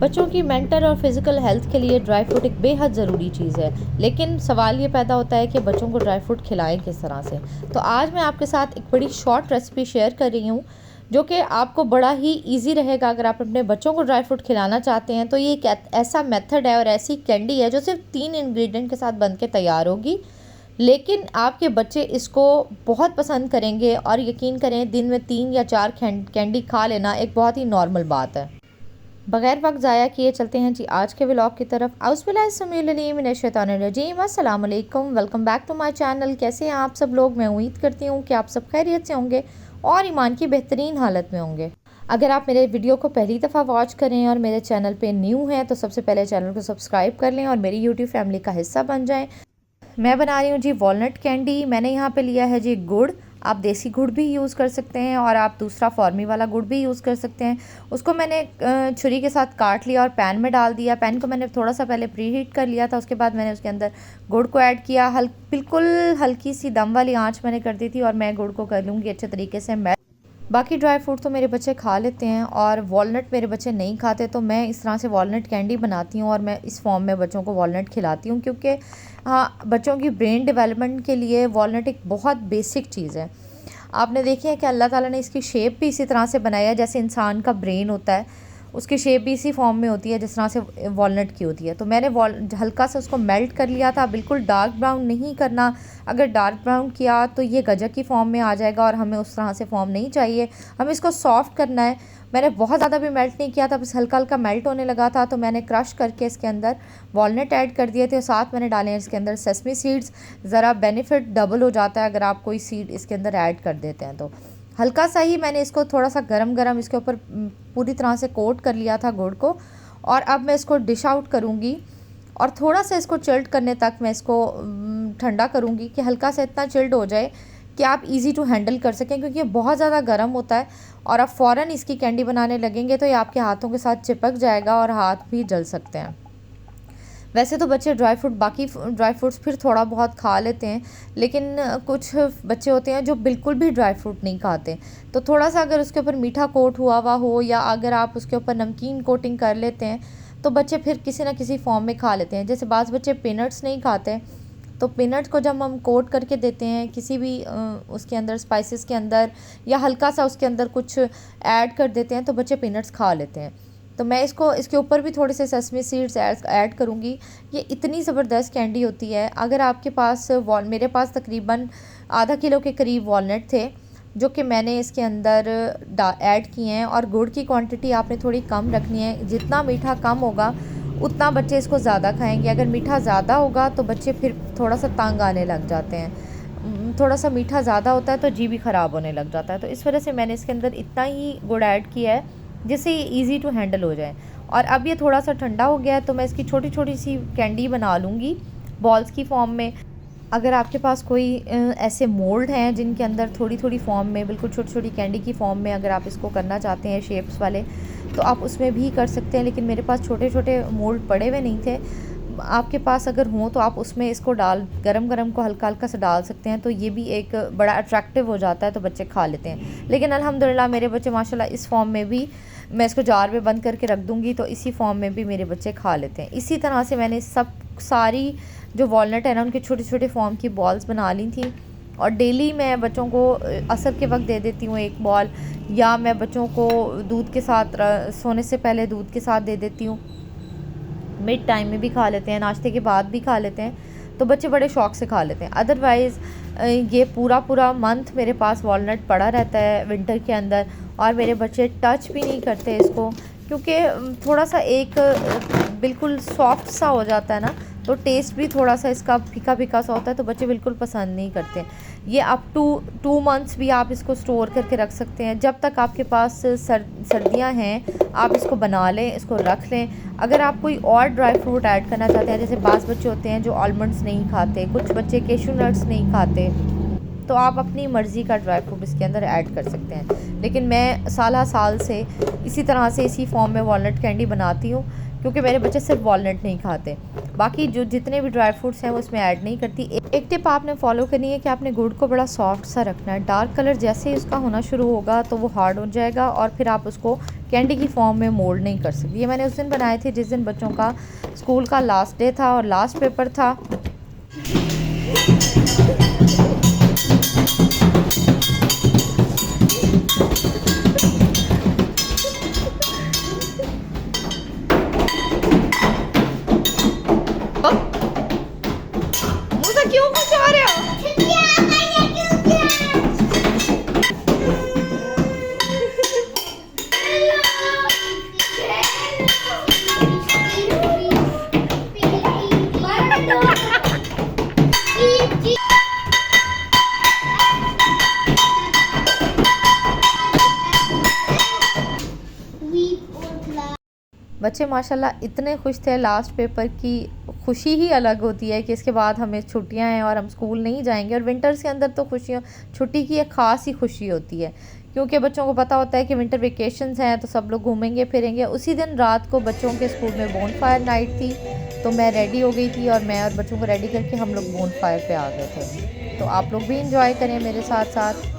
बच्चों की मेंटल और फिज़िकल हेल्थ के लिए ड्राई फ्रूट एक बेहद ज़रूरी चीज़ है, लेकिन सवाल ये पैदा होता है कि बच्चों को ड्राई फ्रूट खिलाएं किस तरह से। तो आज मैं आपके साथ एक बड़ी शॉर्ट रेसिपी शेयर कर रही हूँ, जो कि आपको बड़ा ही इजी रहेगा अगर आप अपने बच्चों को ड्राई फ्रूट खिलाना चाहते हैं। तो ये एक ऐसा मेथड है और ऐसी कैंडी है जो सिर्फ 3 इंग्रेडिएंट के साथ बन के तैयार होगी, लेकिन आपके बच्चे इसको बहुत पसंद करेंगे और यकीन करें, दिन में 3 या 4 कैंडी खा लेना एक बहुत ही नॉर्मल बात है। बगैर वक्त ज़ाया किए चलते हैं जी आज के व्लॉग की तरफ। अस्सलाम वालेकुम, welcome back to my channel. कैसे हैं आप सब लोग? मैं उम्मीद करती हूँ कि आप सब खैरियत से होंगे और ईमान की बेहतरीन हालत में होंगे। अगर आप मेरे वीडियो को पहली दफ़ा वॉच करें और मेरे चैनल पे न्यू हैं तो सबसे पहले चैनल को सब्सक्राइब कर लें और मेरी यूट्यूब फैमिली का हिस्सा बन जाएँ। मैं बना रही हूँ जी वॉलनट कैंडी। मैंने यहाँ पे लिया है जी गुड़। आप देसी गुड़ भी यूज़ कर सकते हैं और आप दूसरा फॉर्मी वाला गुड़ भी यूज़ कर सकते हैं। उसको मैंने छुरी के साथ काट लिया और पैन में डाल दिया। पैन को मैंने थोड़ा सा पहले प्री हीट कर लिया था। उसके बाद मैंने उसके अंदर गुड़ को ऐड किया। बिल्कुल हल्की सी दम वाली आँच मैंने कर दी थी और मैं गुड़ को कर लूँगी अच्छे तरीके से मेल्ट। बाकी ड्राई फ्रूट तो मेरे बच्चे खा लेते हैं और वॉलनट मेरे बच्चे नहीं खाते, तो मैं इस तरह से वॉलनट कैंडी बनाती हूँ और मैं इस फॉर्म में बच्चों को वॉलनट खिलाती हूँ, क्योंकि हाँ, बच्चों की ब्रेन डेवलपमेंट के लिए वॉलनट एक बहुत बेसिक चीज़ है। आपने देखी है कि अल्लाह ताला ने इसकी शेप भी इसी तरह से बनाया है, जैसे इंसान का ब्रेन होता है उसकी शेप भी इसी फॉर्म में होती है जिस तरह से वॉलनट की होती है। तो मैंने हल्का सा उसको मेल्ट कर लिया था। बिल्कुल डार्क ब्राउन नहीं करना, अगर डार्क ब्राउन किया तो ये गजक की फॉर्म में आ जाएगा और हमें उस तरह से फॉर्म नहीं चाहिए, हमें इसको सॉफ्ट करना है। मैंने बहुत ज़्यादा भी मेल्ट नहीं किया था, बस हल्का हल्का मेल्ट होने लगा था। तो मैंने क्रश करके इसके अंदर वॉलनट ऐड कर दिए थे और साथ मैंने डाले हैं इसके अंदर सेसमी सीड्स। ज़रा बेनिफिट डबल हो जाता है अगर आप कोई सीड इसके अंदर ऐड कर देते हैं। तो हल्का सा ही मैंने इसको थोड़ा सा गरम इसके ऊपर पूरी तरह से कोट कर लिया था गुड़ को। और अब मैं इसको डिश आउट करूँगी और थोड़ा सा इसको चिल्ड करने तक मैं इसको ठंडा करूँगी कि हल्का सा इतना चिल्ड हो जाए कि आप इजी टू हैंडल कर सकें, क्योंकि ये बहुत ज़्यादा गर्म होता है और आप फ़ौरन इसकी कैंडी बनाने लगेंगे तो ये आपके हाथों के साथ चिपक जाएगा और हाथ भी जल सकते हैं। वैसे तो बच्चे बाकी ड्राई फ्रूट्स फिर थोड़ा बहुत खा लेते हैं, लेकिन कुछ बच्चे होते हैं जो बिल्कुल भी ड्राई फ्रूट नहीं खाते। तो थोड़ा सा अगर उसके ऊपर मीठा कोट हुआ हो या अगर आप उसके ऊपर नमकीन कोटिंग कर लेते हैं तो बच्चे फिर किसी ना किसी फॉर्म में खा लेते हैं। जैसे बाज़ बच्चे पीनट्स नहीं खाते, तो पीनट्स को जब हम कोट करके देते हैं किसी भी उसके अंदर स्पाइसेस के अंदर या हल्का सा उसके अंदर कुछ ऐड कर देते हैं तो बच्चे पीनट्स खा लेते हैं। तो मैं इसके ऊपर भी थोड़े से सेसमी सीड्स ऐड करूँगी। ये इतनी ज़बरदस्त कैंडी होती है। अगर आपके पास मेरे पास तकरीबन आधा किलो के करीब वॉलनट थे जो कि मैंने इसके अंदर ऐड किए हैं। और गुड़ की क्वांटिटी आपने थोड़ी कम रखनी है, जितना मीठा कम होगा उतना बच्चे इसको ज़्यादा खाएंगे। अगर मीठा ज़्यादा होगा तो बच्चे फिर थोड़ा सा तंग आने लग जाते हैं। थोड़ा सा मीठा ज़्यादा होता है तो जी भी ख़राब होने लग जाता है। तो इस वजह से मैंने इसके अंदर इतना ही गुड़ ऐड किया है जिससे ये ईज़ी टू हैंडल हो जाए। और अब ये थोड़ा सा ठंडा हो गया है तो मैं इसकी छोटी छोटी सी कैंडी बना लूँगी बॉल्स की फॉर्म में। अगर आपके पास कोई ऐसे मोल्ड हैं जिनके अंदर थोड़ी थोड़ी फॉर्म में, बिल्कुल छोटी छोटी कैंडी की फॉर्म में अगर आप इसको करना चाहते हैं शेप्स वाले, तो आप उसमें भी कर सकते हैं। लेकिन मेरे पास छोटे छोटे मोल्ड पड़े हुए नहीं थे। आपके पास अगर हों तो आप उसमें इसको गरम को हल्का हल्का सा डाल सकते हैं, तो ये भी एक बड़ा अट्रैक्टिव हो जाता है, तो बच्चे खा लेते हैं। लेकिन अल्हम्दुलिल्लाह मेरे बच्चे माशाल्लाह इस फॉर्म में भी, मैं इसको जार में बंद करके रख दूँगी तो इसी फॉर्म में भी मेरे बच्चे खा लेते हैं। इसी तरह से मैंने सारी जो वॉलनट है ना उनके छोटे छोटे फॉर्म की बॉल्स बना ली थी और डेली मैं बच्चों को असर के वक्त दे देती हूँ एक बॉल, या मैं बच्चों को दूध के साथ सोने से पहले दूध के साथ दे देती हूँ। मिड टाइम में भी खा लेते हैं, नाश्ते के बाद भी खा लेते हैं, तो बच्चे बड़े शौक़ से खा लेते हैं। अदरवाइज़ ये पूरा मंथ मेरे पास वॉलनट पड़ा रहता है विंटर के अंदर और मेरे बच्चे टच भी नहीं करते इसको, क्योंकि थोड़ा सा एक बिल्कुल सॉफ्ट सा हो जाता है ना, तो टेस्ट भी थोड़ा सा इसका फीका फीका सा होता है, तो बच्चे बिल्कुल पसंद नहीं करते। ये अप टू 2 मंथ्स भी आप इसको स्टोर करके रख सकते हैं। जब तक आपके पास सर्दियाँ हैं आप इसको बना लें, इसको रख लें। अगर आप कोई और ड्राई फ्रूट ऐड करना चाहते हैं, जैसे बाज़ बच्चे होते हैं जो आलमंड्स नहीं खाते, कुछ बच्चे कैशू नट्स नहीं खाते, तो आप अपनी मर्ज़ी का ड्राई फ्रूट इसके अंदर ऐड कर सकते हैं। लेकिन मैं साल से इसी तरह से इसी फॉर्म में वॉलनट कैंडी बनाती हूँ क्योंकि मेरे बच्चे सिर्फ वॉलनट नहीं खाते, बाकी जो जितने भी ड्राई फ्रूट्स हैं वो उसमें ऐड नहीं करती। एक टिप आपने फॉलो करनी है कि आपने गुड़ को बड़ा सॉफ्ट सा रखना है। डार्क कलर जैसे ही उसका होना शुरू होगा तो वो हार्ड हो जाएगा और फिर आप उसको कैंडी की फॉर्म में मोल्ड नहीं कर सकती। ये मैंने उस दिन बनाए थे जिस दिन बच्चों का स्कूल का लास्ट डे था और लास्ट पेपर था। मुझे क्यों कुछ आ रहा है? बच्चे माशाल्लाह इतने खुश थे। लास्ट पेपर की खुशी ही अलग होती है कि इसके बाद हमें छुट्टियां हैं और हम स्कूल नहीं जाएंगे। और विंटर्स के अंदर तो खुशियाँ, छुट्टी की एक ख़ास ही खुशी होती है क्योंकि बच्चों को पता होता है कि विंटर वेकेशंस हैं तो सब लोग घूमेंगे फिरेंगे। उसी दिन रात को बच्चों के स्कूल में बोन फायर नाइट थी तो मैं रेडी हो गई थी और मैं और बच्चों को रेडी करके हम लोग बोन फायर पे आ गए थे। तो आप लोग भी इंजॉय करें मेरे साथ साथ।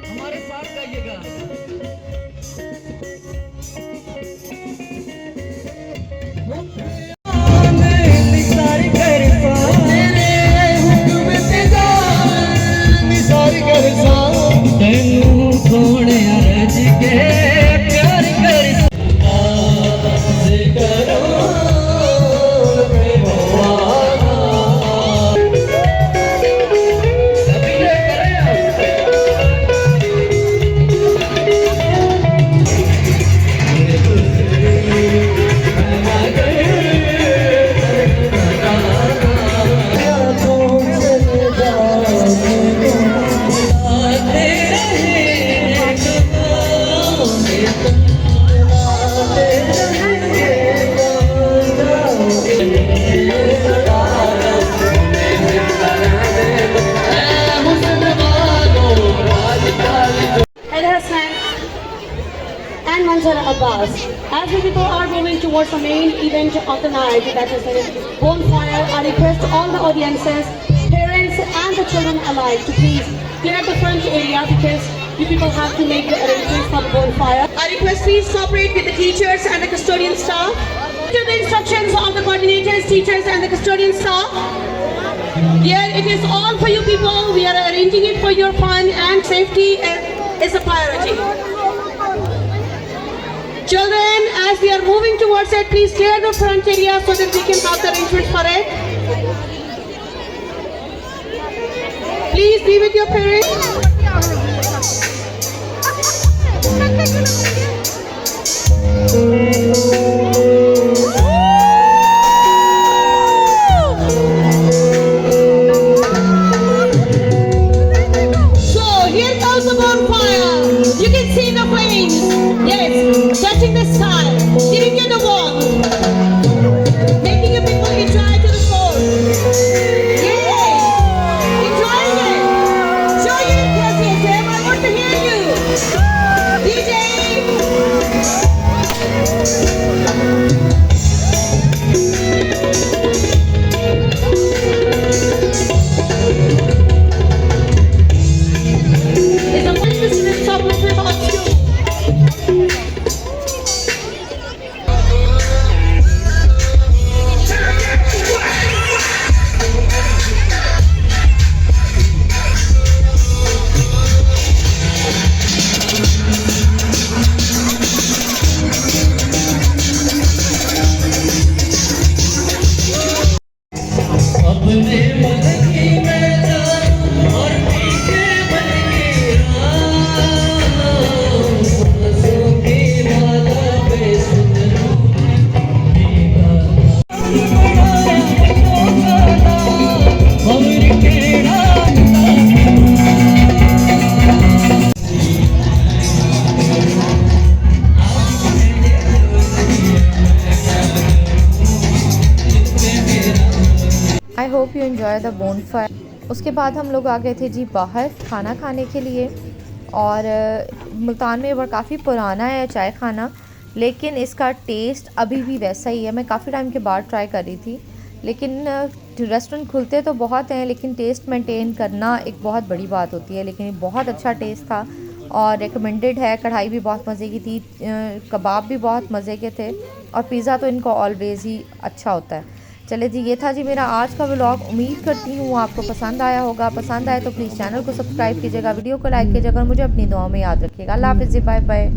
हमारे साथ गाइएगा। And Manzara Abbas. As we people are moving towards the main event of the night, that is the bonfire, I request all the audiences, parents and the children alike to please clear the front area because you people have to make the arrangements for the bonfire. I request please cooperate with the teachers and the custodian staff. To the instructions of the coordinators, teachers and the custodian staff. Here it is all for you people. We are arranging it for your fun and safety is a priority. Children, as we are moving towards it, please clear the front area so that we can have the arrangements for it. Please be with your parents. So here comes the bonfire. You can see the flames. Yes, touching the sky, giving you the warmth, making you people enjoy to the soul. Yay! Enjoying it. Show your hope you enjoy the bonfire. उसके बाद हम लोग आ गए थे जी बाहर खाना खाने के लिए। और मुल्तान में वो काफ़ी पुराना है चाय खाना, लेकिन इसका टेस्ट अभी भी वैसा ही है। मैं काफ़ी टाइम के बाद ट्राई कर रही थी, लेकिन रेस्टोरेंट खुलते तो बहुत हैं, लेकिन टेस्ट मेंटेन करना एक बहुत बड़ी बात होती है। लेकिन बहुत अच्छा टेस्ट था और रिकमेंडेड है। कढ़ाई भी बहुत मज़े की थी, कबाब भी बहुत मज़े के थे, और पिज़्ज़ा तो इनको ऑलवेज़ ही अच्छा होता है। चले जी, ये था जी मेरा आज का व्लॉग। उम्मीद करती हूँ आपको पसंद आया होगा। पसंद आए तो प्लीज़ चैनल को सब्सक्राइब कीजिएगा, वीडियो को लाइक कीजिएगा और मुझे अपनी दुआओं में याद रखिएगा। अल्लाह हाफ़िज़, बाय बाय।